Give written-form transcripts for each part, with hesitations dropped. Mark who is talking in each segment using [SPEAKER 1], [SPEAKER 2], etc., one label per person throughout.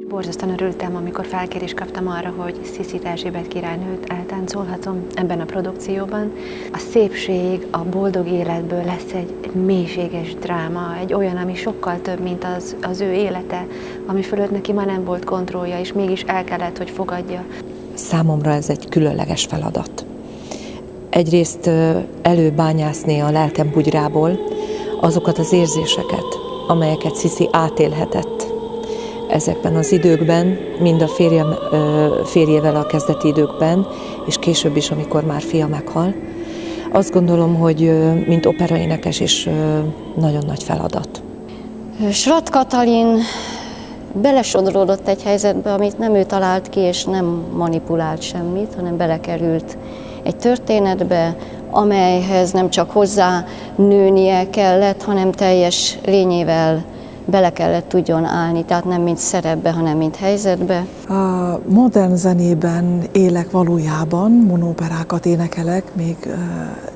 [SPEAKER 1] Borzasztóan örültem, amikor felkérést kaptam arra, hogy Sziszit Erzsébet királynőt eltáncolhatom ebben a produkcióban. A szépség, a boldog életből lesz egy mélységes dráma, egy olyan, ami sokkal több, mint az ő élete, ami fölött neki ma nem volt kontrollja, és mégis el kellett, hogy fogadja.
[SPEAKER 2] Számomra ez egy különleges feladat. Egyrészt előbányászni a lelkem bugyrából azokat az érzéseket, amelyeket Sziszi átélhetett ezekben az időkben, mind a férjével a kezdeti időkben, és később is, amikor már fia meghal. Azt gondolom, hogy mint operaénekes is nagyon nagy feladat.
[SPEAKER 3] Schratt Katalin belesodródott egy helyzetbe, amit nem ő talált ki, és nem manipulált semmit, hanem belekerült egy történetbe, amelyhez nem csak hozzá nőnie kellett, hanem teljes lényével bele kellett tudjon állni, tehát nem mint szerepbe, hanem mint helyzetbe.
[SPEAKER 4] A modern zenében élek valójában, monóperákat énekelek, még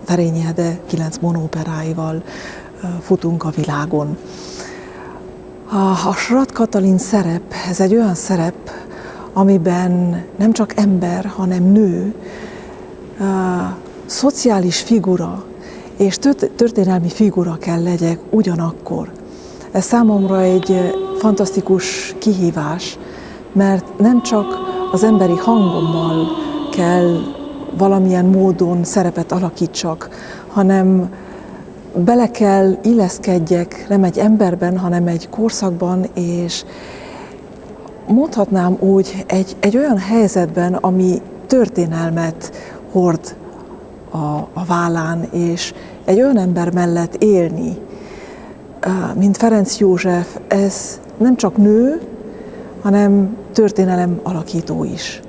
[SPEAKER 4] Terényi Ede 9 monóperáival futunk a világon. A Schratt Katalin szerep, ez egy olyan szerep, amiben nem csak ember, hanem nő, szociális figura és történelmi figura kell legyek ugyanakkor. Ez számomra egy fantasztikus kihívás, mert nem csak az emberi hangommal kell valamilyen módon szerepet alakítsak, hanem bele kell illeszkedjek nem egy emberben, hanem egy korszakban, és mondhatnám úgy egy olyan helyzetben, ami történelmet hord a vállán, és egy olyan ember mellett élni, mint Ferenc József, ez nem csak nő, hanem történelem alakító is.